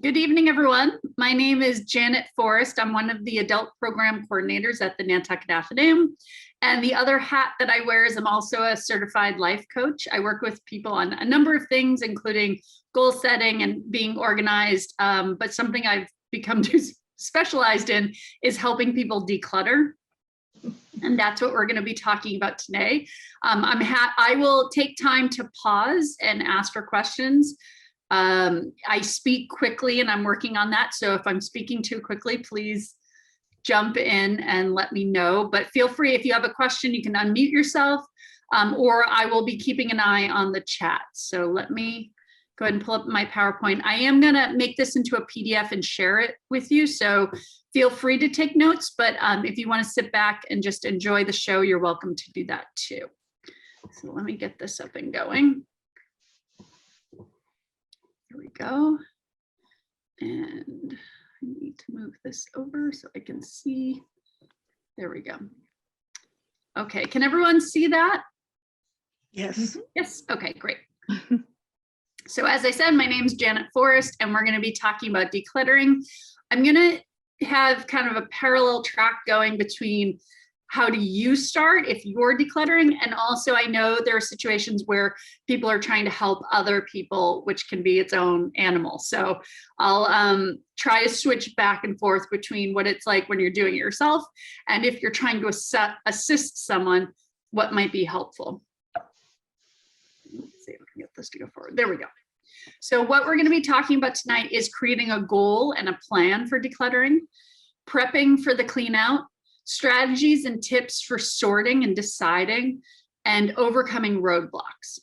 Good evening, everyone. My name is Janet Forrest. I'm one of the adult program coordinators at the Nantucket Athenaeum. And the other hat that I wear is I'm also a certified life coach. I work with people on a number of things, including goal setting and being organized. But something I've become specialized in is helping people declutter. And that's what we're going to be talking about today. I will take time to pause and ask for questions. I speak quickly and I'm working on that. So if I'm speaking too quickly, please jump in and let me know. But feel free, if you have a question, you can unmute yourself, or I will be keeping an eye on the chat. So let me go ahead and pull up my PowerPoint. I am going to make this into a PDF and share it with you. So feel free to take notes, but if you want to sit back and just enjoy the show, you're welcome to do that too. So let me get this up and going. Here we go. And I need to move this over so I can see. There we go. Okay, can everyone see that? Yes. Yes, okay, great. So as I said, my name is Janet Forrest, and we're going to be talking about decluttering. I'm going to have kind of a parallel track going between how do you start if you're decluttering, and also I know there are situations where people are trying to help other people, which can be its own animal. So I'll try to switch back and forth between what it's like when you're doing it yourself and if you're trying to assist someone, what might be helpful. Let's see if I can get this to go forward. There we go. So what we're going to be talking about tonight is creating a goal and a plan for decluttering, prepping for the clean out, strategies and tips for sorting and deciding, and overcoming roadblocks.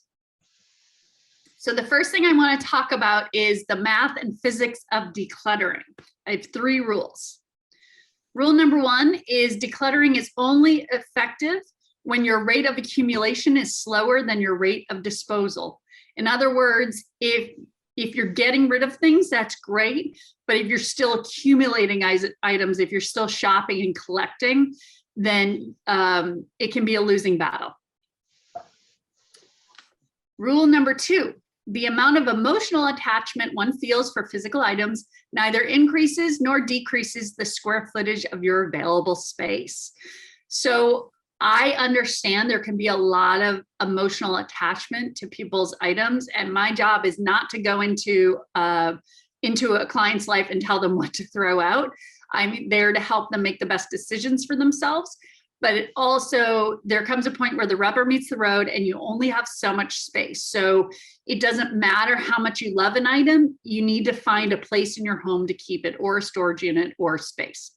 So the first thing I want to talk about is the math and physics of decluttering. I have 3 rules. Rule number 1 is decluttering is only effective when your rate of accumulation is slower than your rate of disposal. In other words, if you're getting rid of things, that's great. But if you're still accumulating items, if you're still shopping and collecting, then it can be a losing battle. Rule number 2, the amount of emotional attachment one feels for physical items neither increases nor decreases the square footage of your available space. So I understand there can be a lot of emotional attachment to people's items, and my job is not to go into a client's life and tell them what to throw out. I'm there to help them make the best decisions for themselves. But it also, there comes a point where the rubber meets the road and you only have so much space. So it doesn't matter how much you love an item, you need to find a place in your home to keep it, or a storage unit or space.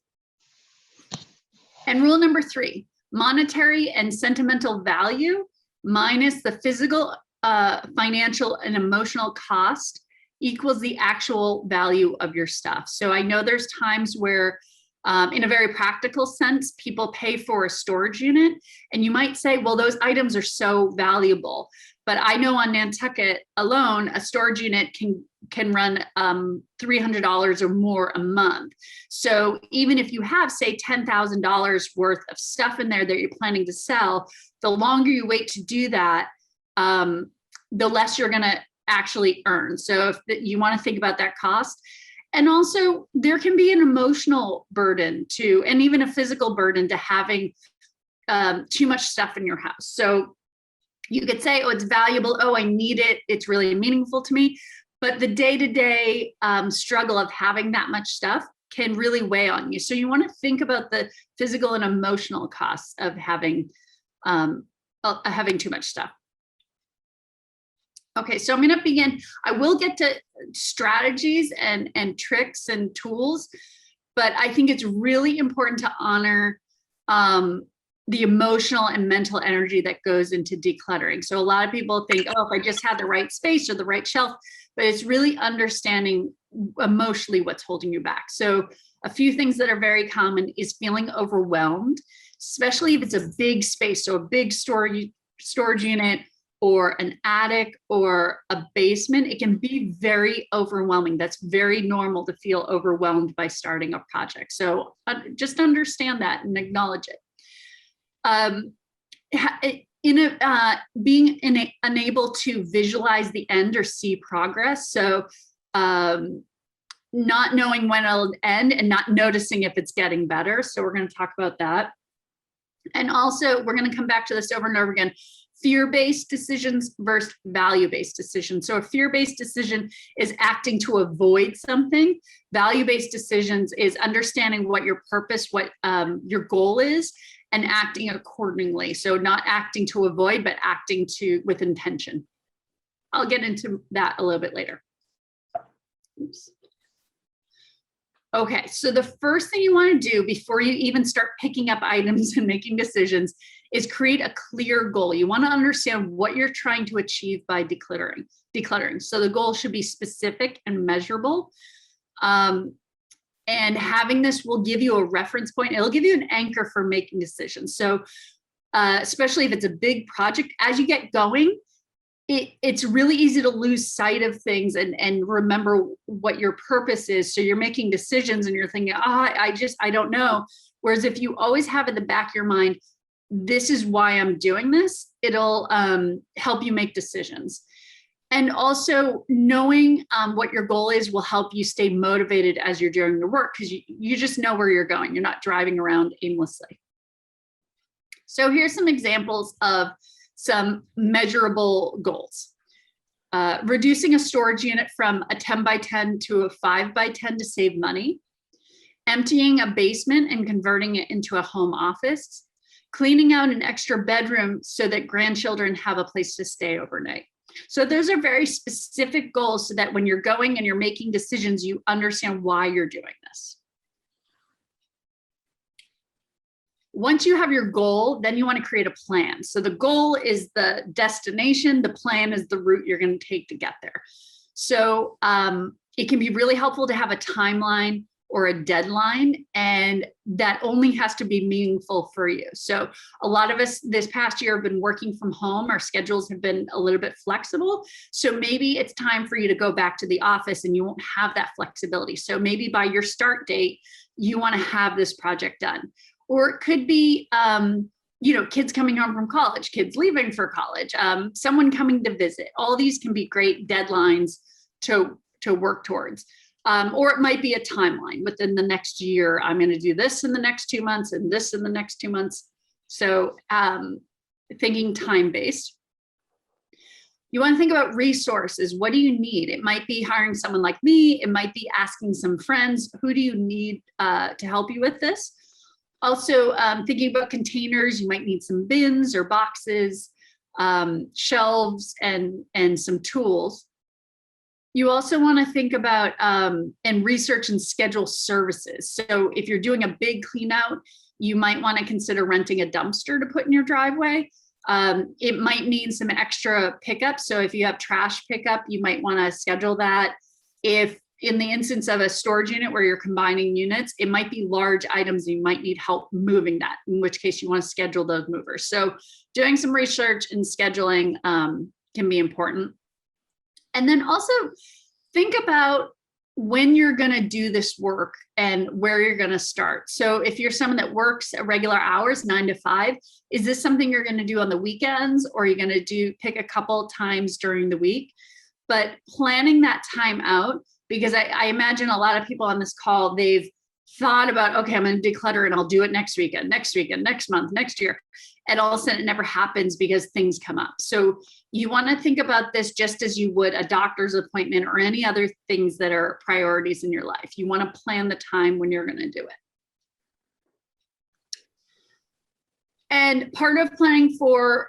And rule number 3, monetary and sentimental value minus the physical, financial, and emotional cost equals the actual value of your stuff. So I know there's times where, in a very practical sense, people pay for a storage unit, and you might say, well, those items are so valuable. But I know on Nantucket alone, a storage unit can run $300 or more a month. So even if you have, say, $10,000 worth of stuff in there that you're planning to sell, the longer you wait to do that, the less you're going to actually earn. So if you want to think about that cost. And also there can be an emotional burden to, and even a physical burden to having too much stuff in your house. So you could say, oh, it's valuable. Oh, I need it. It's really meaningful to me. But the day-to-day struggle of having that much stuff can really weigh on you. So you want to think about the physical and emotional costs of having too much stuff. Okay, so I'm going to begin. I will get to strategies and tricks and tools, but I think it's really important to honor the emotional and mental energy that goes into decluttering. So a lot of people think, oh, if I just had the right space or the right shelf, but it's really understanding emotionally what's holding you back. So a few things that are very common is feeling overwhelmed, especially if it's a big space. So a big storage unit, or an attic, or a basement, it can be very overwhelming. That's very normal to feel overwhelmed by starting a project. So just understand that and acknowledge it. Being unable to visualize the end or see progress. So not knowing when it'll end and not noticing if it's getting better. So we're going to talk about that. And also we're going to come back to this over and over again, fear-based decisions versus value-based decisions. So a fear-based decision is acting to avoid something. Value-based decisions is understanding what your purpose, what your goal is, and acting accordingly. So not acting to avoid, but acting with intention. I'll get into that a little bit later. Oops. Okay, so the first thing you want to do before you even start picking up items and making decisions is create a clear goal. You want to understand what you're trying to achieve by decluttering. So the goal should be specific and measurable. And having this will give you a reference point. It'll give you an anchor for making decisions. So especially if it's a big project, as you get going, it's really easy to lose sight of things and remember what your purpose is. So you're making decisions and you're thinking, I don't know. Whereas if you always have in the back of your mind, this is why I'm doing this, it'll help you make decisions. And also knowing what your goal is will help you stay motivated as you're doing the work, because you just know where you're going. You're not driving around aimlessly. So here's some examples of some measurable goals. Reducing a storage unit from a 10 by 10 to a 5 by 10 to save money. Emptying a basement and converting it into a home office. Cleaning out an extra bedroom so that grandchildren have a place to stay overnight. So those are very specific goals so that when you're going and you're making decisions, you understand why you're doing this. Once you have your goal, then you want to create a plan. So the goal is the destination, the plan is the route you're going to take to get there. So it can be really helpful to have a timeline or a deadline, and that only has to be meaningful for you. So a lot of us this past year have been working from home. Our schedules have been a little bit flexible. So maybe it's time for you to go back to the office and you won't have that flexibility. So maybe by your start date, you want to have this project done. Or it could be, kids coming home from college, kids leaving for college, someone coming to visit. All these can be great deadlines to work towards. Or it might be a timeline within the next year. I'm going to do this in the next 2 months and this in the next 2 months. So thinking time-based. You want to think about resources. What do you need? It might be hiring someone like me. It might be asking some friends. Who do you need to help you with this? Also, thinking about containers, you might need some bins or boxes, shelves, and some tools. You also want to think about and research and schedule services. So if you're doing a big clean out, you might want to consider renting a dumpster to put in your driveway. It might mean some extra pickup. So if you have trash pickup, you might want to schedule that. If in the instance of a storage unit where you're combining units, it might be large items. You might need help moving that, in which case you want to schedule those movers. So doing some research and scheduling can be important. And then also think about when you're going to do this work and where you're going to start. So if you're someone that works at regular hours, 9 to 5, is this something you're going to do on the weekends, or are you going to pick a couple times during the week? But planning that time out, because I imagine a lot of people on this call, they've thought about, okay, I'm going to declutter and I'll do it next weekend, next month, next year. And all of a sudden it never happens because things come up. So you want to think about this just as you would a doctor's appointment or any other things that are priorities in your life. You want to plan the time when you're going to do it. And part of planning for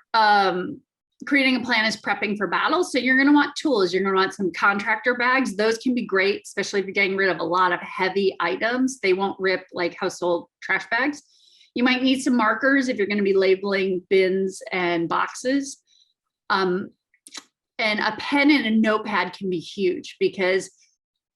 creating a plan is prepping for battle. So you're going to want tools. You're going to want some contractor bags. Those can be great, especially if you're getting rid of a lot of heavy items. They won't rip like household trash bags. You might need some markers if you're going to be labeling bins and boxes. And a pen and a notepad can be huge, because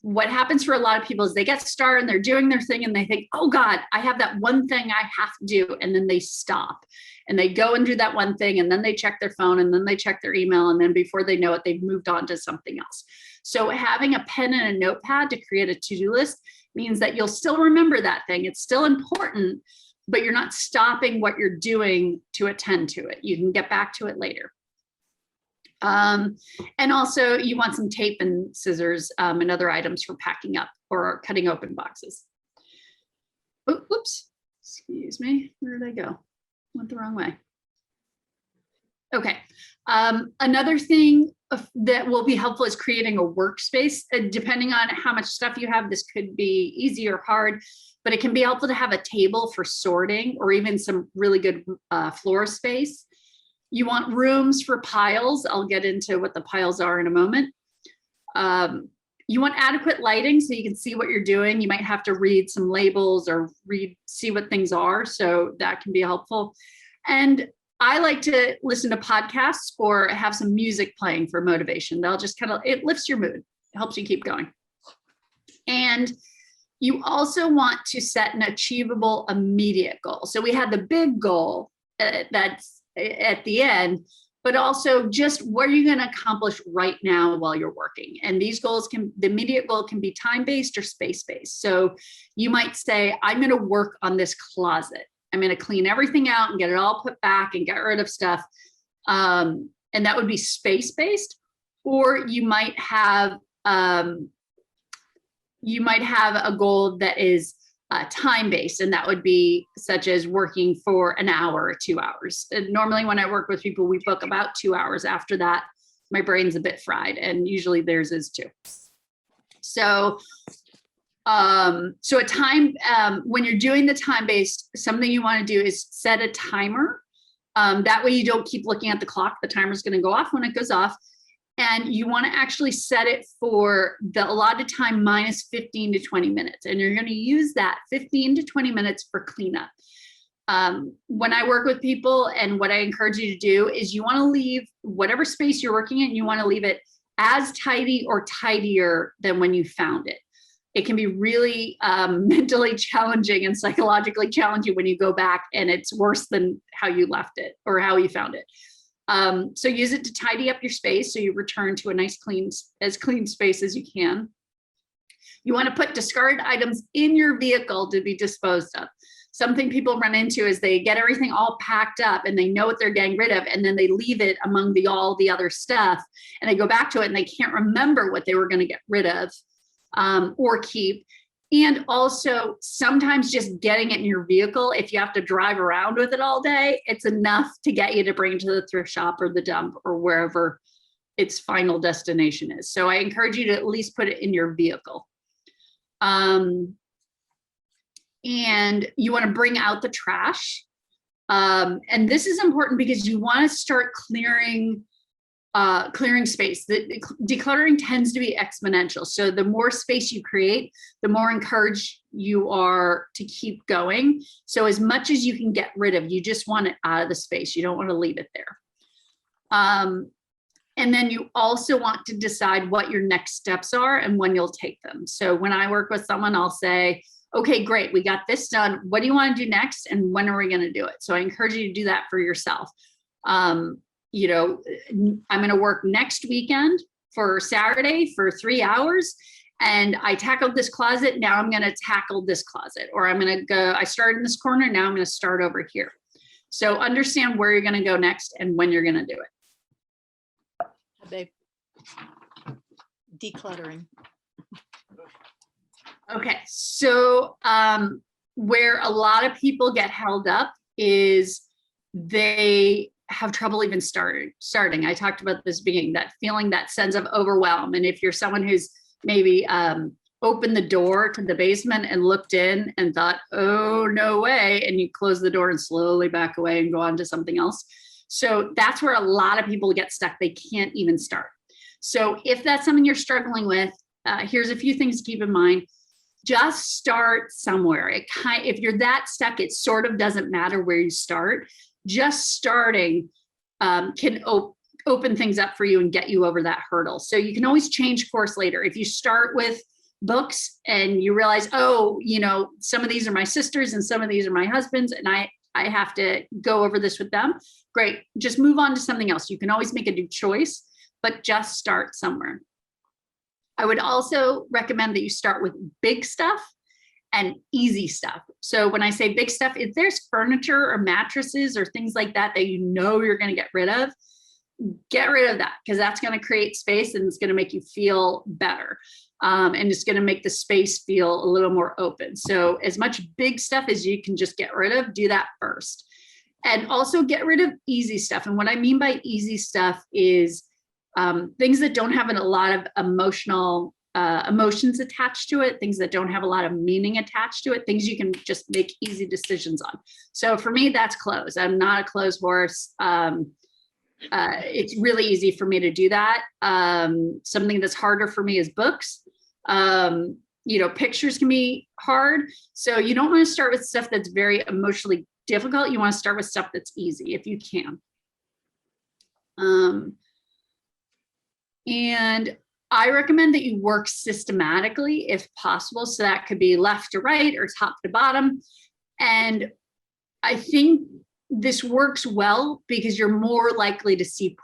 what happens for a lot of people is they get started and they're doing their thing and they think, oh God, I have that one thing I have to do. And then they stop and they go and do that one thing. And then they check their phone and then they check their email. And then before they know it, they've moved on to something else. So having a pen and a notepad to create a to-do list means that you'll still remember that thing. It's still important, but you're not stopping what you're doing to attend to it. You can get back to it later. And also you want some tape and scissors and other items for packing up or cutting open boxes. Oops, excuse me, where did I go? Went the wrong way. Okay, another thing that will be helpful is creating a workspace. Depending on how much stuff you have, this could be easy or hard, but it can be helpful to have a table for sorting or even some really good floor space. You want rooms for piles. I'll get into what the piles are in a moment. You want adequate lighting so you can see what you're doing. You might have to read some labels or see what things are. So that can be helpful. And I like to listen to podcasts or have some music playing for motivation. They'll just it lifts your mood, it helps you keep going. And you also want to set an achievable immediate goal. So we had the big goal that's at the end, but also just what are you going to accomplish right now while you're working? And these goals the immediate goal can be time-based or space-based. So you might say, I'm going to work on this closet. I'm going to clean everything out and get it all put back and get rid of stuff. And that would be space-based. Or you might have a goal that is time-based, and that would be such as working for an hour or 2 hours. And normally when I work with people, we book about 2 hours. After that, my brain's a bit fried, and usually theirs is too. So a time, when you're doing the time-based, something you want to do is set a timer. That way you don't keep looking at the clock. The timer's going to go off when it goes off. And you want to actually set it for the allotted time minus 15 to 20 minutes. And you're going to use that 15 to 20 minutes for cleanup. When I work with people, and what I encourage you to do is you want to leave whatever space you're working in, you want to leave it as tidy or tidier than when you found it. It can be really mentally challenging and psychologically challenging when you go back and it's worse than how you left it or how you found it. So use it to tidy up your space so you return to a nice clean space as you can. You want to put discarded items in your vehicle to be disposed of. Something people run into is they get everything all packed up and they know what they're getting rid of, and then they leave it among all the other stuff, and they go back to it and they can't remember what they were going to get rid of or keep. And also sometimes just getting it in your vehicle, if you have to drive around with it all day, it's enough to get you to bring it to the thrift shop or the dump or wherever its final destination is. So I encourage you to at least put it in your vehicle. And you want to bring out the trash. And this is important because you want to start clearing space. The decluttering tends to be exponential. So the more space you create, the more encouraged you are to keep going. So as much as you can get rid of, you just want it out of the space. You don't want to leave it there. And then you also want to decide what your next steps are and when you'll take them. So when I work with someone, I'll say, okay, great, we got this done. What do you want to do next? And when are we going to do it? So I encourage you to do that for yourself. You know, I'm going to work next weekend for Saturday for 3 hours, and I tackled this closet. Now I'm going to tackle this closet, or I'm going to go, I started in this corner. Now I'm going to start over here. So understand where you're going to go next and when you're going to do it. Babe. Decluttering. Okay. So, where a lot of people get held up is they have trouble even starting. I talked about this being that feeling, that sense of overwhelm. And if you're someone who's maybe opened the door to the basement and looked in and thought, oh, no way, and you close the door and slowly back away and go on to something else. So that's where a lot of people get stuck. They can't even start. So if that's something you're struggling with, here's a few things to keep in mind. Just start somewhere. If you're that stuck, it sort of doesn't matter where you start. Just starting can open things up for you and get you over that hurdle. So you can always change course later. If you start with books and you realize, oh, you know, some of these are my sisters and some of these are my husband's, and I have to go over this with them. Great. Just move on to something else. You can always make a new choice, but just start somewhere. I would also recommend that you start with big stuff and easy stuff. So when I say big stuff, if there's furniture or mattresses or things like that that you know you're going to get rid of, get rid of that, because that's going to create space and it's going to make you feel better. And it's going to make the space feel a little more open. So as much big stuff as you can just get rid of, do that first. And also get rid of easy stuff. And what I mean by easy stuff is things that don't have a lot of emotions attached to it, things that don't have a lot of meaning attached to it, things you can just make easy decisions on. So for me, that's clothes. I'm not a clothes horse. It's really easy for me to do that. Something that's harder for me is books. Pictures can be hard. So you don't want to start with stuff that's very emotionally difficult. You want to start with stuff that's easy if you can. And I recommend that you work systematically if possible. So that could be left to right or top to bottom. And I think this works well because you're more likely to see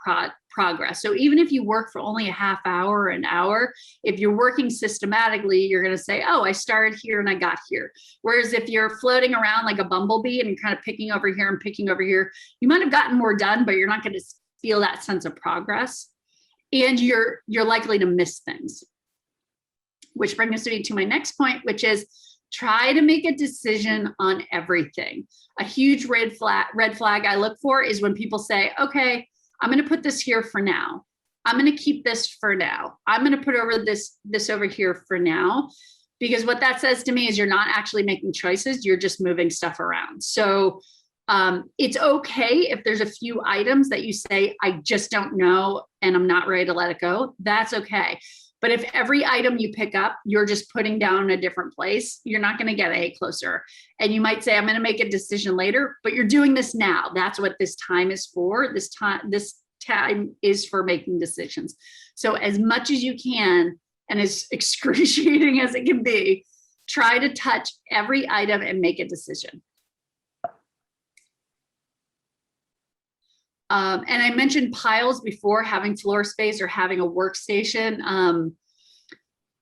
progress. So even if you work for only a half hour or an hour, if you're working systematically, you're going to say, oh, I started here and I got here. Whereas if you're floating around like a bumblebee and you're kind of picking over here and picking over here, you might have gotten more done, but you're not going to feel that sense of progress. And you're likely to miss things. Which brings me to my next point, which is try to make a decision on everything. A huge red flag I look for is when people say, okay, I'm going to put this here for now. I'm going to keep this for now. I'm going to put over this over here for now. Because what that says to me is you're not actually making choices. You're just moving stuff around. So it's okay if there's a few items that you say, I just don't know, and I'm not ready to let it go. That's okay. But if every item you pick up, you're just putting down in a different place, you're not going to get any closer. And you might say, I'm going to make a decision later, but you're doing this now. That's what this time is for. This time is for making decisions. So as much as you can, and as excruciating as it can be, try to touch every item and make a decision. And I mentioned piles before, having floor space or having a workstation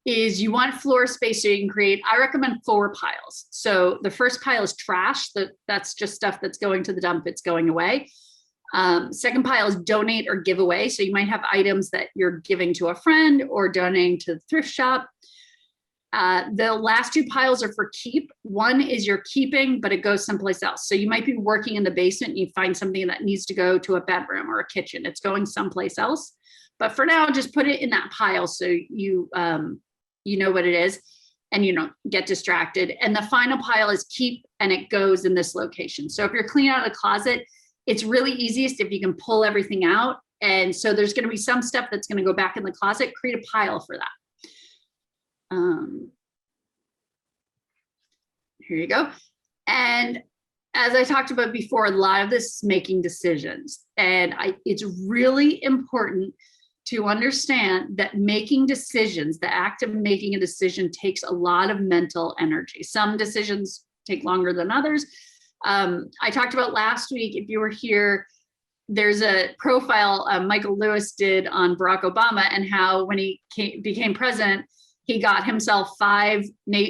is you want floor space so you can create, I recommend 4 piles. So the first pile is trash. That's just stuff that's going to the dump. It's going away. Second pile is donate or give away. So you might have items that you're giving to a friend or donating to the thrift shop. The last 2 piles are for keep. One is you're keeping, but it goes someplace else. So you might be working in the basement and you find something that needs to go to a bedroom or a kitchen. It's going someplace else. But for now, just put it in that pile so you know what it is and you don't get distracted. And the final pile is keep, and it goes in this location. So if you're cleaning out a closet, it's really easiest if you can pull everything out. And so there's going to be some stuff that's going to go back in the closet. Create a pile for that. Here you go. And as I talked about before, a lot of this is making decisions. And it's really important to understand that making decisions, the act of making a decision, takes a lot of mental energy. Some decisions take longer than others. I talked about last week, if you were here, there's a profile Michael Lewis did on Barack Obama and how when he became president, he got himself 5,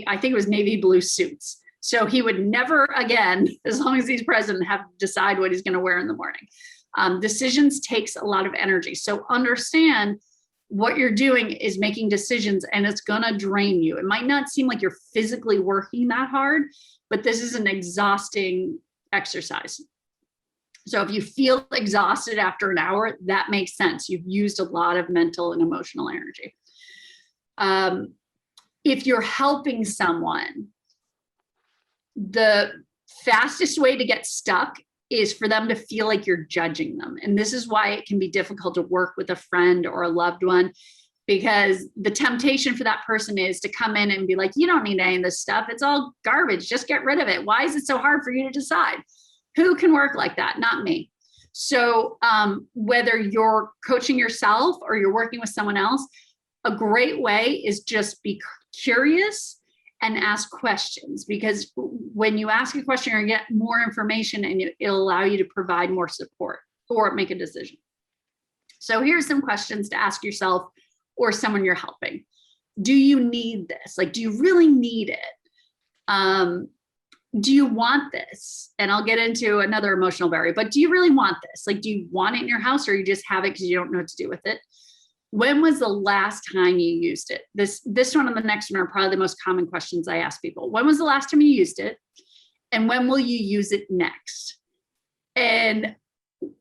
I think it was navy blue suits. So he would never again, as long as he's president, have to decide what he's going to wear in the morning. Decisions takes a lot of energy. So understand what you're doing is making decisions and it's going to drain you. It might not seem like you're physically working that hard, but this is an exhausting exercise. So if you feel exhausted after an hour, that makes sense. You've used a lot of mental and emotional energy. If you're helping someone, the fastest way to get stuck is for them to feel like you're judging them. And this is why it can be difficult to work with a friend or a loved one, because the temptation for that person is to come in and be like, you don't need any of this stuff. It's all garbage. Just get rid of it. Why is it so hard for you to decide? Who can work like that? Not me. So whether you're coaching yourself or you're working with someone else, a great way is just be curious and ask questions, because when you ask a question, you're going to get more information and it'll allow you to provide more support or make a decision. So here's some questions to ask yourself or someone you're helping. Do you need this? Like, do you really need it? do you want this? And I'll get into another emotional barrier, but do you really want this? Like, do you want it in your house, or you just have it because you don't know what to do with it? When was the last time you used it? This one and the next one are probably the most common questions I ask people. When was the last time you used it? And when will you use it next? And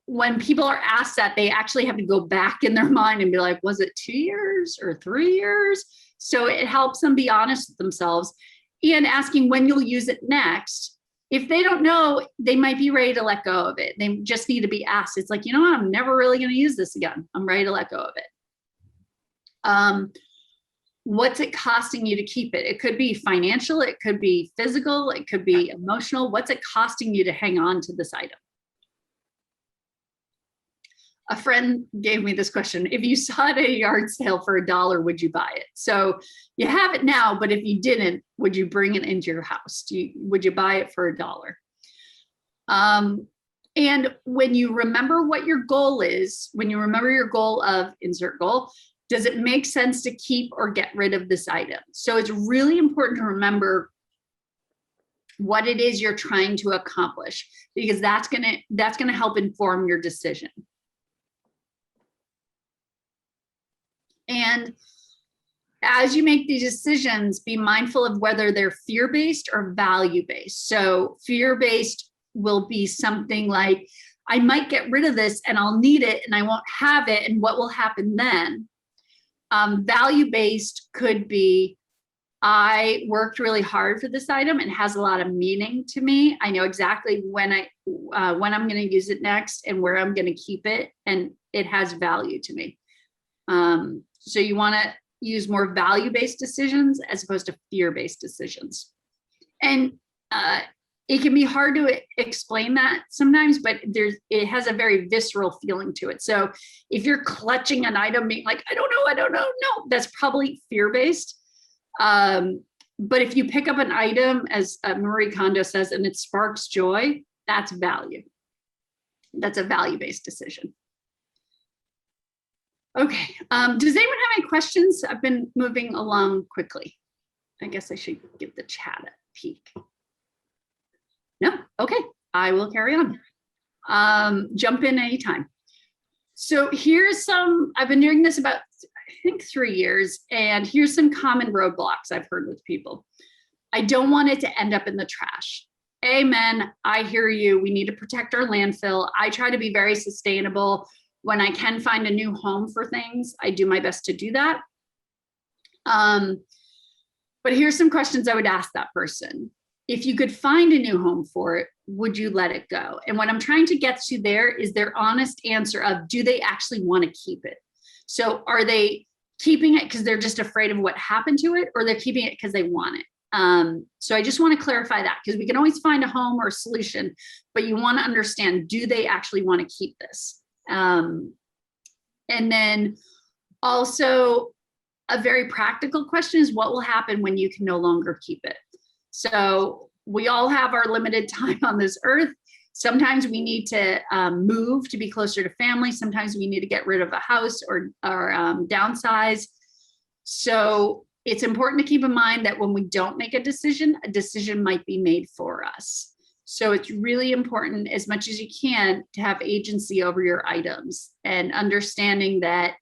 when people are asked that, they actually have to go back in their mind and be like, was it 2 years or 3 years? So it helps them be honest with themselves, and asking when you'll use it next. If they don't know, they might be ready to let go of it. They just need to be asked. It's like, you know what? I'm never really going to use this again. I'm ready to let go of it. What's it costing you to keep it? It could be financial, it could be physical, it could be emotional. What's it costing you to hang on to this item? A friend gave me this question. If you saw it at a yard sale for $1, would you buy it? So you have it now, but if you didn't, would you bring it into your house? Would you buy it for $1? And when you remember what your goal is, when you remember your goal of insert goal, does it make sense to keep or get rid of this item? So it's really important to remember what it is you're trying to accomplish, because that's gonna help inform your decision. And as you make these decisions, be mindful of whether they're fear-based or value-based. So fear-based will be something like, I might get rid of this and I'll need it and I won't have it, and what will happen then? Value-based could be, I worked really hard for this item and has a lot of meaning to me. I know exactly when I'm going to use it next and where I'm going to keep it, and it has value to me. So you want to use more value-based decisions as opposed to fear-based decisions. And it can be hard to explain that sometimes, but it has a very visceral feeling to it. So if you're clutching an item being like, I don't know, no, that's probably fear-based. But if you pick up an item, as Marie Kondo says, and it sparks joy, that's value. That's a value-based decision. Okay, does anyone have any questions? I've been moving along quickly. I guess I should give the chat a peek. No, okay, I will carry on. Jump in anytime. So here's I've been doing this about, I think, 3 years, and here's some common roadblocks I've heard with people. I don't want it to end up in the trash. Amen, I hear you. We need to protect our landfill. I try to be very sustainable. When I can find a new home for things, I do my best to do that. But here's some questions I would ask that person. If you could find a new home for it, would you let it go? And what I'm trying to get to there is their honest answer of, do they actually want to keep it? So are they keeping it because they're just afraid of what happened to it, or they're keeping it because they want it? So I just want to clarify that, because we can always find a home or a solution, but you want to understand, do they actually want to keep this? And then also a very practical question is, what will happen when you can no longer keep it? So we all have our limited time on this earth. Sometimes we need to move to be closer to family. Sometimes we need to get rid of a house or downsize. So it's important to keep in mind that when we don't make a decision might be made for us. So it's really important, as much as you can, to have agency over your items, and understanding that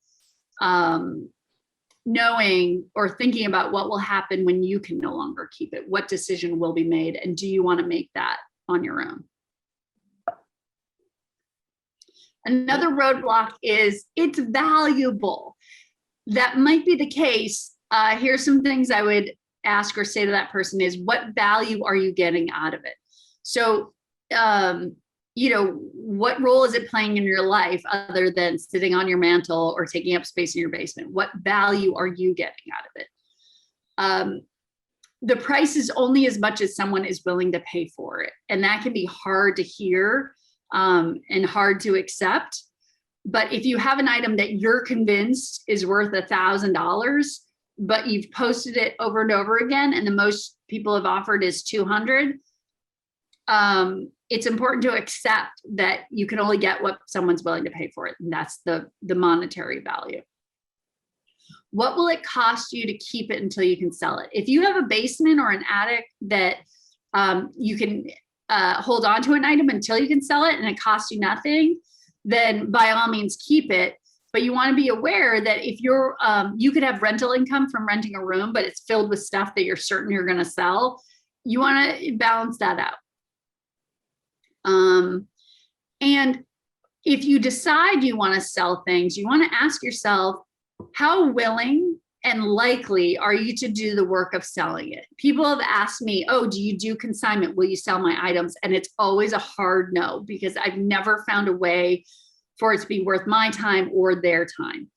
knowing or thinking about what will happen when you can no longer keep it, what decision will be made, and do you want to make that on your own? Another roadblock is, it's valuable. That might be the case. Here's some things I would ask or say to that person is, what value are you getting out of it? So, what role is it playing in your life other than sitting on your mantle or taking up space in your basement? What value are you getting out of it? The price is only as much as someone is willing to pay for it. And that can be hard to hear and hard to accept. But if you have an item that you're convinced is worth $1,000, but you've posted it over and over again, and the most people have offered is $200, it's important to accept that you can only get what someone's willing to pay for it. And that's the monetary value. What will it cost you to keep it until you can sell it? If you have a basement or an attic that you can hold on to an item until you can sell it and it costs you nothing, then by all means keep it. But you want to be aware that if you're, you could have rental income from renting a room, but it's filled with stuff that you're certain you're going to sell. You want to balance that out. And if you decide you want to sell things, you want to ask yourself, how willing and likely are you to do the work of selling it? People have asked me, oh, do you do consignment? Will you sell my items? And it's always a hard no, because I've never found a way for it to be worth my time or their time.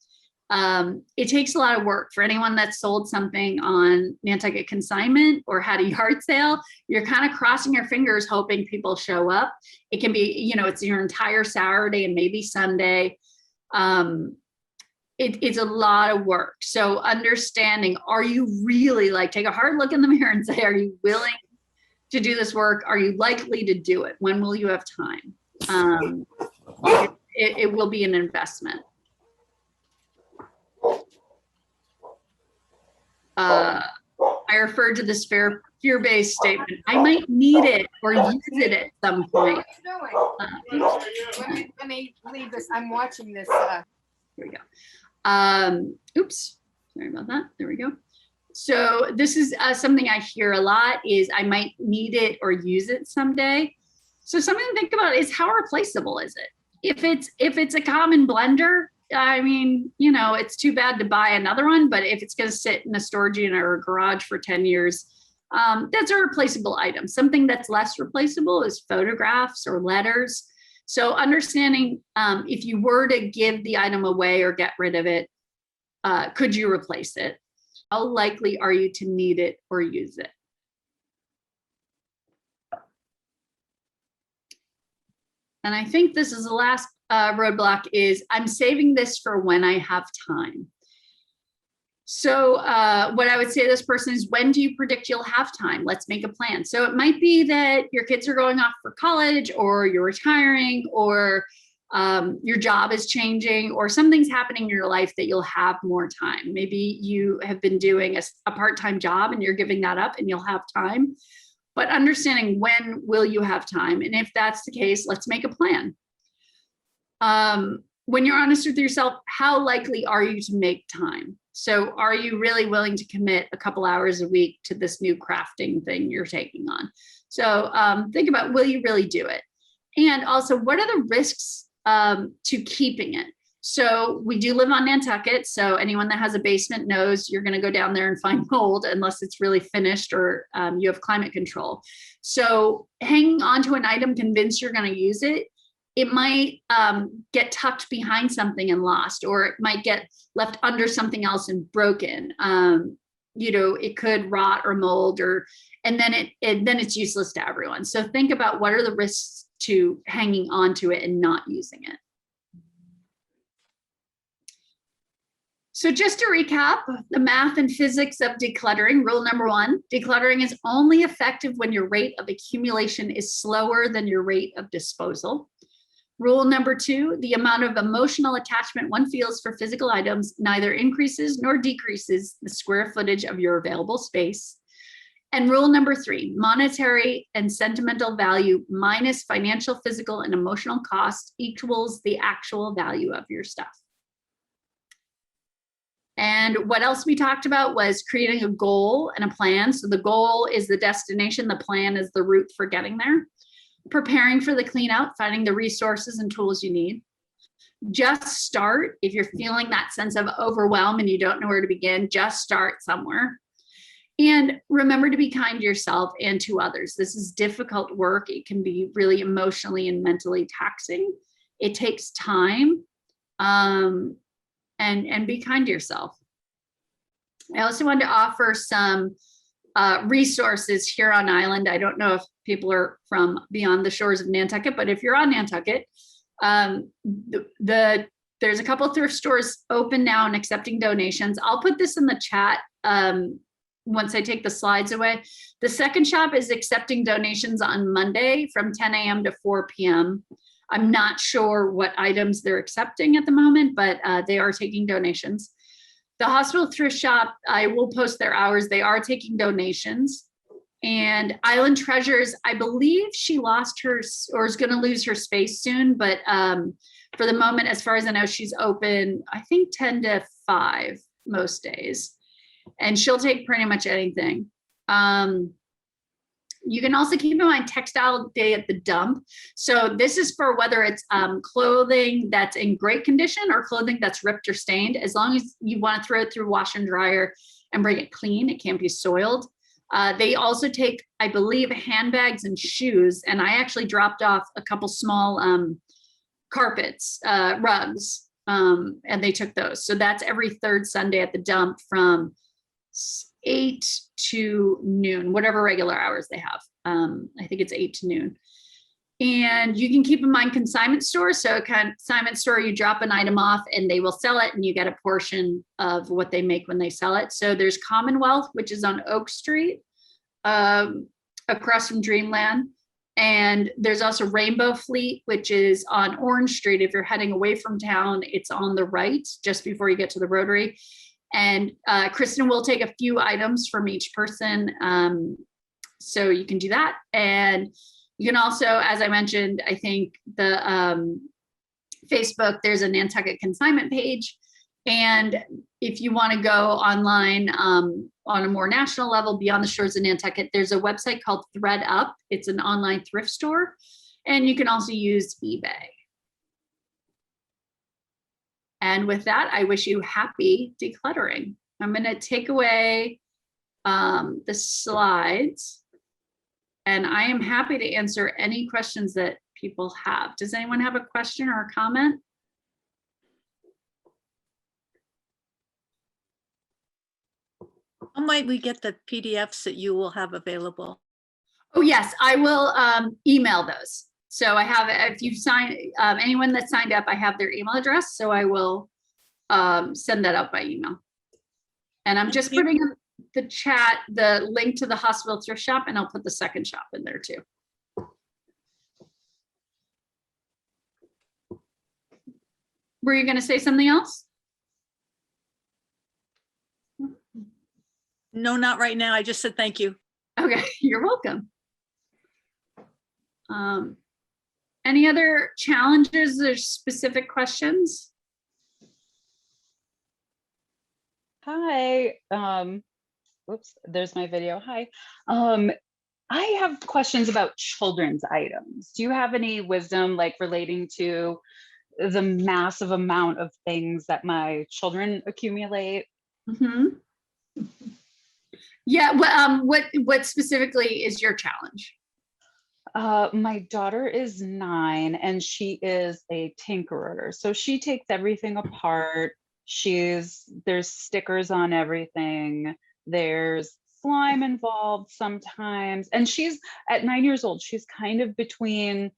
It takes a lot of work. For anyone that's sold something on Nantucket consignment or had a yard sale, you're kind of crossing your fingers hoping people show up. It can be, you know, it's your entire Saturday and maybe Sunday. It's a lot of work. So understanding, are you really, like, take a hard look in the mirror and say, are you willing to do this work? Are you likely to do it? When will you have time? It will be an investment. I referred to this fear-based statement. I might need it or use it at some point. Let me leave this. I'm watching this. Here we go. Oops, sorry about that. There we go. So this is something I hear a lot is I might need it or use it someday. So something to think about is how replaceable is it? If it's a common blender, I mean, you know, it's too bad to buy another one, but if it's going to sit in a storage unit or a garage for 10 years, that's a replaceable item. Something that's less replaceable is photographs or letters. So understanding if you were to give the item away or get rid of it, could you replace it? How likely are you to need it or use it? And I think this is the last roadblock is I'm saving this for when I have time. So what I would say to this person is, when do you predict you'll have time? Let's make a plan. So it might be that your kids are going off for college, or you're retiring, or your job is changing, or something's happening in your life that you'll have more time. Maybe you have been doing a part-time job and you're giving that up and you'll have time. But understanding when will you have time? And if that's the case, let's make a plan. When you're honest with yourself, how likely are you to make time? So are you really willing to commit a couple hours a week to this new crafting thing you're taking on? So think about, will you really do it? And also, what are the risks to keeping it? So we do live on Nantucket. So anyone that has a basement knows you're going to go down there and find mold unless it's really finished or you have climate control. So hanging on to an item convinced you're going to use it, it might get tucked behind something and lost, or it might get left under something else and broken. You know, it could rot or mold, and then it's useless to everyone. So think about, what are the risks to hanging on to it and not using it? So just to recap the math and physics of decluttering, rule number 1, decluttering is only effective when your rate of accumulation is slower than your rate of disposal. Rule number 2, the amount of emotional attachment one feels for physical items neither increases nor decreases the square footage of your available space. And rule number 3, monetary and sentimental value minus financial, physical, and emotional cost equals the actual value of your stuff. And what else we talked about was creating a goal and a plan. So the goal is the destination, the plan is the route for getting there. Preparing for the clean out, finding the resources and tools you need. Just start. If you're feeling that sense of overwhelm and you don't know where to begin, just start somewhere. And remember to be kind to yourself and to others. This is difficult work. It can be really emotionally and mentally taxing. It takes time. And be kind to yourself. I also wanted to offer some resources here on island. I don't know if people are from beyond the shores of Nantucket, but if you're on Nantucket, there's a couple thrift stores open now and accepting donations. I'll put this in the chat once I take the slides away. The second shop is accepting donations on Monday from 10 a.m. to 4 p.m. I'm not sure what items they're accepting at the moment, but they are taking donations. The hospital thrift shop, I will post their hours. They are taking donations. And Island Treasures, I believe she lost her or is going to lose her space soon. But for the moment, as far as I know, she's open, I think 10 to 5 most days. And she'll take pretty much anything. You can also keep in mind textile day at the dump. So this is for whether it's clothing that's in great condition or clothing that's ripped or stained. As long as you want to throw it through wash and dryer and bring it clean, it can't be soiled. They also take, I believe, handbags and shoes. And I actually dropped off a couple small carpets, rugs, and they took those. So that's every third Sunday at the dump from 8 to noon, whatever regular hours they have. I think it's 8 to noon. And you can keep in mind consignment stores. So a consignment store, you drop an item off and they will sell it and you get a portion of what they make when they sell it. So there's Commonwealth, which is on Oak Street, across from Dreamland. And there's also Rainbow Fleet, which is on Orange Street. If you're heading away from town, it's on the right, just before you get to the Rotary. And Kristen will take a few items from each person. So you can do that. And you can also, as I mentioned, I think the Facebook, there's a Nantucket consignment page. And if you want to go online on a more national level, beyond the shores of Nantucket, there's a website called ThreadUp. It's an online thrift store. And you can also use eBay. And with that, I wish you happy decluttering. I'm going to take away the slides. And I am happy to answer any questions that people have. Does anyone have a question or a comment? How might we get the PDFs that you will have available? Oh, yes, I will email those. So I have, if you sign, anyone that signed up, I have their email address. So I will send that out by email. And I'm just putting in the chat, the link to the hospital thrift shop, and I'll put the second shop in there too. Were you going to say something else? No, not right now. I just said thank you. Okay, you're welcome. Any other challenges or specific questions? Hi. Oops, there's my video. Hi. I have questions about children's items. Do you have any wisdom like relating to the massive amount of things that my children accumulate? Mm-hmm. Yeah, what specifically is your challenge? My daughter is 9 and she is a tinkerer. So she takes everything apart. There's stickers on everything. There's slime involved sometimes. And she's at 9 years old, she's kind of between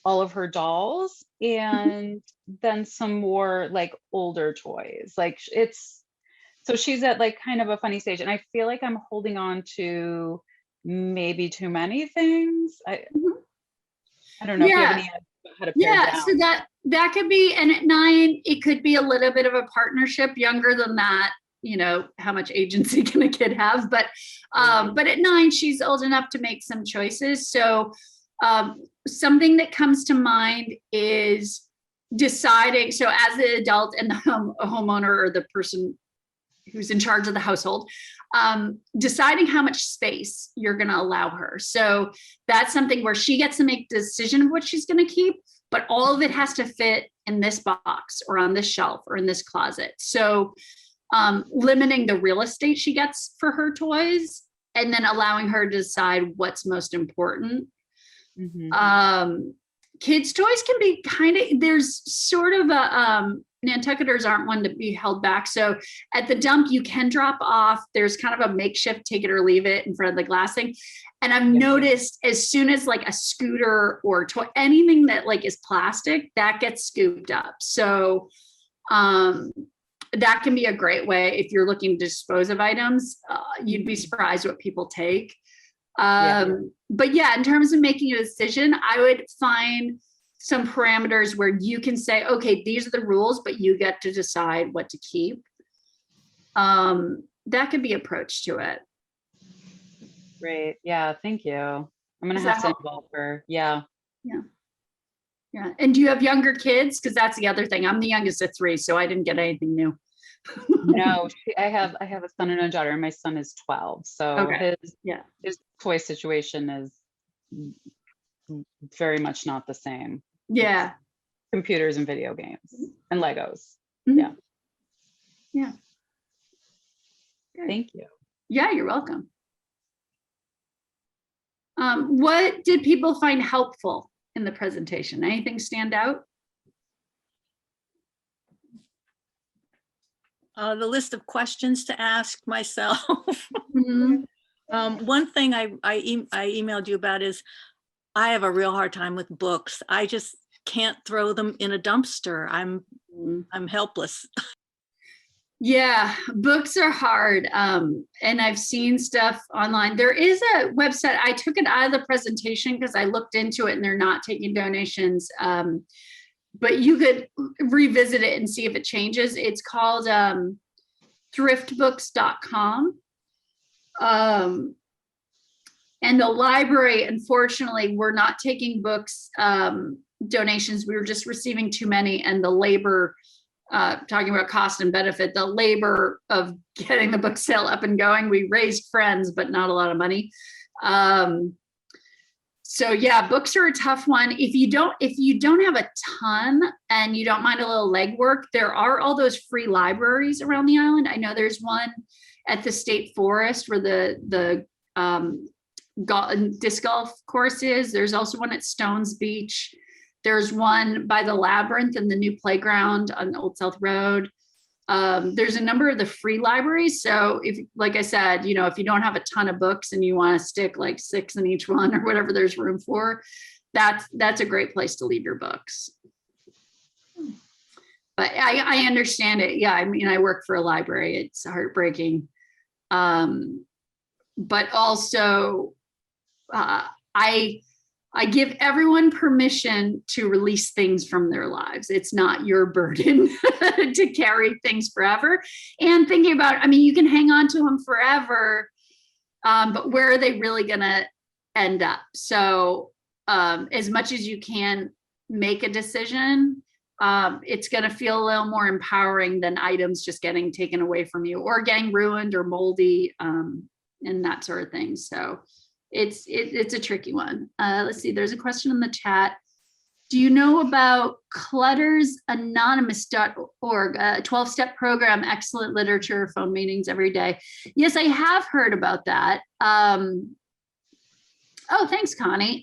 all of her dolls and then some more like older toys. Like so she's at like kind of a funny stage. And I feel like I'm holding on to maybe too many things. I don't know if you have any idea how to pare down. So that could be, and at 9, it could be a little bit of a partnership. Younger than that, you know, how much agency can a kid have? But at 9, she's old enough to make some choices. So something that comes to mind is deciding, so as the adult and the homeowner or the person who's in charge of the household, deciding how much space you're going to allow her. So that's something where she gets to make the decision of what she's going to keep, but all of it has to fit in this box or on this shelf or in this closet. So limiting the real estate she gets for her toys and then allowing her to decide what's most important. Kids' toys can be kind of, there's sort of a, Nantucketers aren't one to be held back. So at the dump, you can drop off. There's kind of a makeshift take it or leave it in front of the glass thing. And I've noticed as soon as like a scooter or toy, anything that like is plastic, that gets scooped up. So that can be a great way if you're looking to dispose of items. You'd be surprised what people take. But yeah, in terms of making a decision, I would find some parameters where you can say, okay, these are the rules, but you get to decide what to keep. That could be approach to it. great. Yeah, thank you. I'm gonna Does have that to help? involve her. Yeah. Yeah. And do you have younger kids? Because that's the other thing. I'm the youngest of three, so I didn't get anything new. No, I have a son and a daughter, and my son is 12. So Okay. Yeah. his toy situation is very much not the same. Yeah. Computers and video games and Legos. Mhm. Yeah. Yeah. Good. Thank you. Yeah, you're welcome. What did people find helpful in the presentation? Anything stand out? The list of questions to ask myself. Mhm. One thing I emailed you about is I have a real hard time with books. I just can't throw them in a dumpster. I'm helpless. Yeah, books are hard. And I've seen stuff online. There is a website. I took it out of the presentation because I looked into it and they're not taking donations. But you could revisit it and see if it changes. It's called thriftbooks.com. And the library, unfortunately, we're not taking books donations. We were just receiving too many, and the labor, talking about cost and benefit, the labor of getting the book sale up and going, we raised friends, but not a lot of money. So yeah, books are a tough one. If you don't have a ton and you don't mind a little legwork, there are all those free libraries around the island. I know there's one at the state forest where the disc golf course is. There's also one at Stones Beach. There's one by the Labyrinth and the new playground on Old South Road. There's a number of the free libraries. So if, like I said, if you don't have a ton of books and you want to stick like 6 in each one or whatever there's room for, that's a great place to leave your books. But I understand it. Yeah, I mean, I work for a library. It's heartbreaking. But also, I give everyone permission to release things from their lives. It's not your burden to carry things forever. And thinking about, I mean, you can hang on to them forever, but where are they really going to end up? So as much as you can make a decision, it's going to feel a little more empowering than items just getting taken away from you or getting ruined or moldy and that sort of thing. So it's a tricky one. Let's see, there's a question in the chat. Do you know about cluttersanonymous.org, a 12-step program, excellent literature, phone meetings every day? Yes, I have heard about that. Oh, thanks, Connie.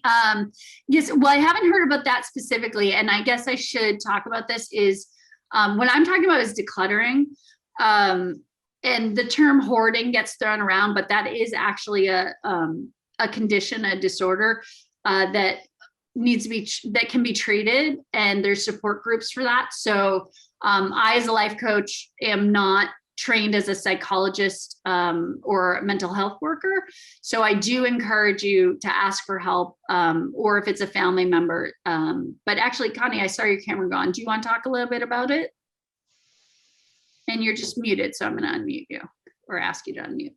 Yes, well, I haven't heard about that specifically, and I guess I should talk about this is what I'm talking about is decluttering. And the term hoarding gets thrown around, but that is actually a condition, a disorder that needs to be, that can be treated, and there's support groups for that. So I, as a life coach, am not trained as a psychologist or a mental health worker. So I do encourage you to ask for help, or if it's a family member. But actually, Connie, I saw your camera gone. Do you want to talk a little bit about it? And you're just muted, so I'm going to unmute you or ask you to unmute.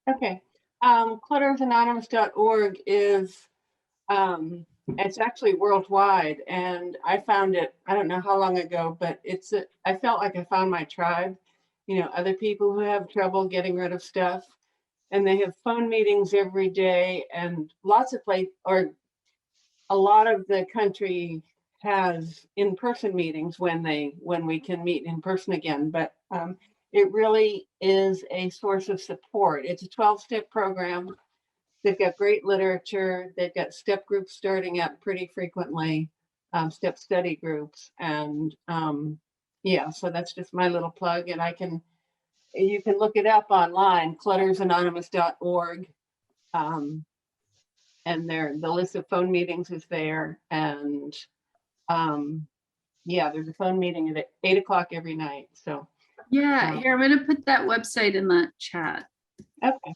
Okay. Cluttersanonymous.org is, it's actually worldwide, and I found it, I don't know how long ago, but I felt like I found my tribe, other people who have trouble getting rid of stuff, and they have phone meetings every day, and lots of or a lot of the country has in-person meetings when we can meet in person again, but it really is a source of support. It's a 12-step program. They've got great literature. They've got step groups starting up pretty frequently, step study groups. And yeah, so that's just my little plug. And you can look it up online, cluttersanonymous.org. And the list of phone meetings is there. And yeah, there's a phone meeting at 8 o'clock every night. So yeah, here, I'm going to put that website in the chat. okay.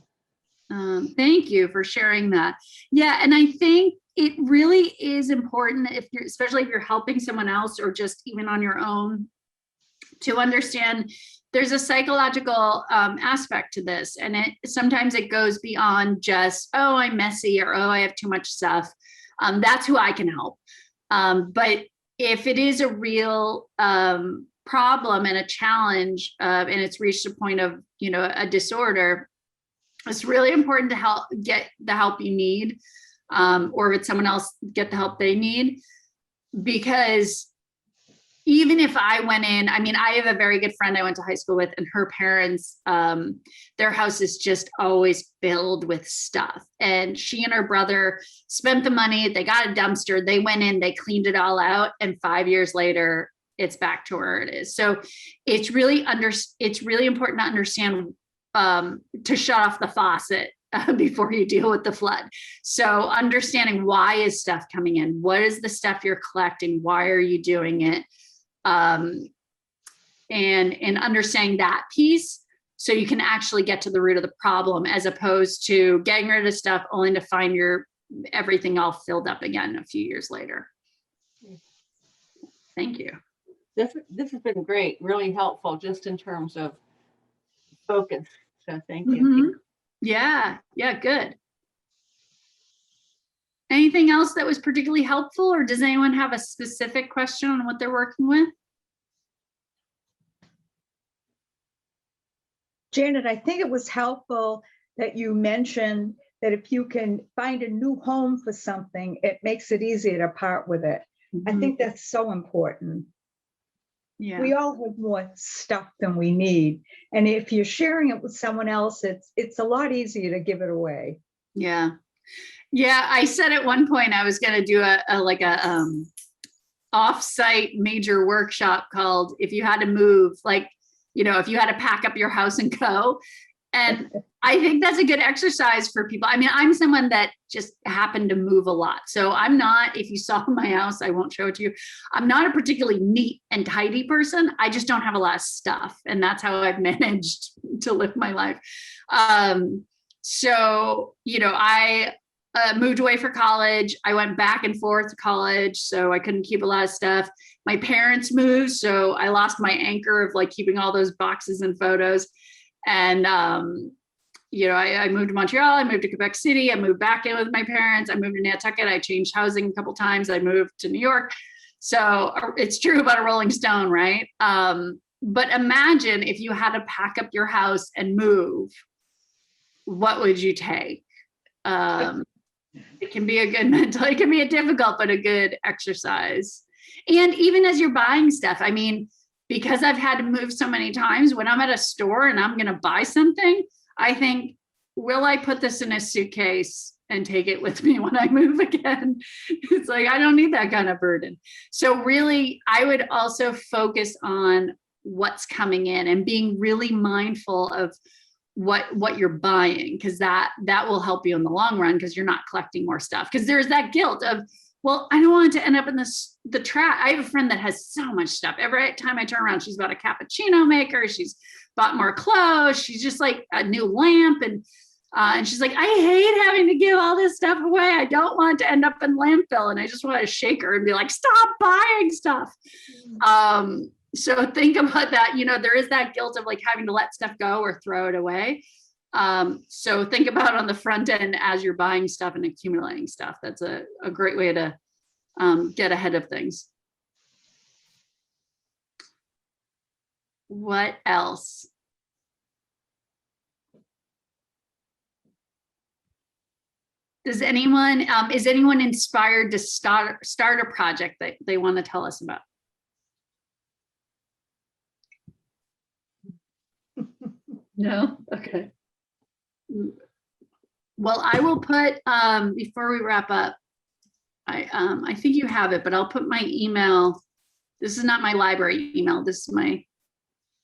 Thank you for sharing that. Yeah, and I think it really is important, especially if you're helping someone else or just even on your own, to understand there's a psychological aspect to this. And sometimes it goes beyond just, oh, I'm messy, or, oh, I have too much stuff. That's who I can help. But if it is a real problem and a challenge, and it's reached a point of, a disorder, it's really important to get the help you need, or if it's someone else, get the help they need. Because even if I went in, I mean, I have a very good friend I went to high school with, and her parents, their house is just always filled with stuff. And she and her brother spent the money, they got a dumpster, they went in, they cleaned it all out, and 5 years later, it's back to where it is. So it's really important to understand, to shut off the faucet before you deal with the flood. So understanding, why is stuff coming in? What is the stuff you're collecting? Why are you doing it? And understanding that piece, so you can actually get to the root of the problem, as opposed to getting rid of stuff only to find everything all filled up again a few years later. Thank you. This has been great, really helpful, just in terms of focus. So thank you. Mhm. Yeah, good. Anything else that was particularly helpful, or does anyone have a specific question on what they're working with? Janet, I think it was helpful that you mentioned that if you can find a new home for something, it makes it easier to part with it. I think that's so important. Yeah. We all have more stuff than we need. And if you're sharing it with someone else, it's a lot easier to give it away. Yeah. I said at one point I was going to do a off-site major workshop called "If You Had to Move," if you had to pack up your house and go. And I think that's a good exercise for people. I mean, I'm someone that just happened to move a lot. So I'm not, if you saw my house, I won't show it to you. I'm not a particularly neat and tidy person. I just don't have a lot of stuff. And that's how I've managed to live my life. I moved away for college. I went back and forth to college, so I couldn't keep a lot of stuff. My parents moved, so I lost my anchor of keeping all those boxes and photos. And, I moved to Montreal, I moved to Quebec City, I moved back in with my parents, I moved to Nantucket, I changed housing a couple times, I moved to New York. So it's true about a rolling stone, right? But imagine if you had to pack up your house and move, what would you take? It can be a good it can be a difficult, but a good exercise. And even as you're buying stuff, I mean, because I've had to move so many times, when I'm at a store and I'm going to buy something, I think, will I put this in a suitcase and take it with me when I move again? It's I don't need that kind of burden. So really, I would also focus on what's coming in and being really mindful of what you're buying, because that will help you in the long run, because you're not collecting more stuff. Because there's that guilt of, well, I don't want it to end up in the trash. I have a friend that has so much stuff. Every time I turn around, she's bought a cappuccino maker. She's bought more clothes. She's just a new lamp. And she's like, I hate having to give all this stuff away. I don't want it to end up in landfill. And I just want to shake her and be like, stop buying stuff. So think about that. There is that guilt of having to let stuff go or throw it away. So think about on the front end as you're buying stuff and accumulating stuff. That's a great way to get ahead of things. What else? Is anyone inspired to start a project that they want to tell us about? No? Okay. Well, I will put, before we wrap up, I think you have it, but I'll put my email. This is not my library email. This is my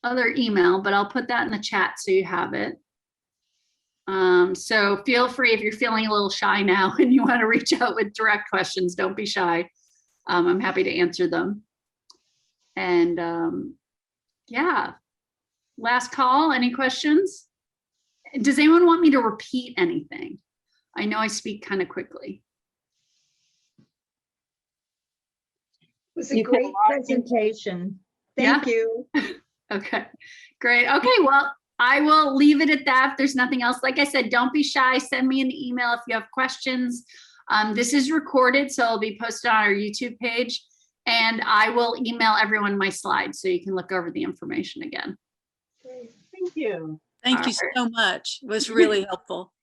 other email, but I'll put that in the chat so you have it. So feel free, if you're feeling a little shy now and you want to reach out with direct questions, don't be shy. I'm happy to answer them. And yeah. Last call, any questions? Does anyone want me to repeat anything? I know I speak kind of quickly. It was a great presentation. Thank you. Okay, great. Okay, well, I will leave it at that. If there's nothing else, like I said, don't be shy. Send me an email if you have questions. This is recorded, so it'll be posted on our YouTube page. And I will email everyone my slides so you can look over the information again. Thank you. Thank All you so much. It was really helpful.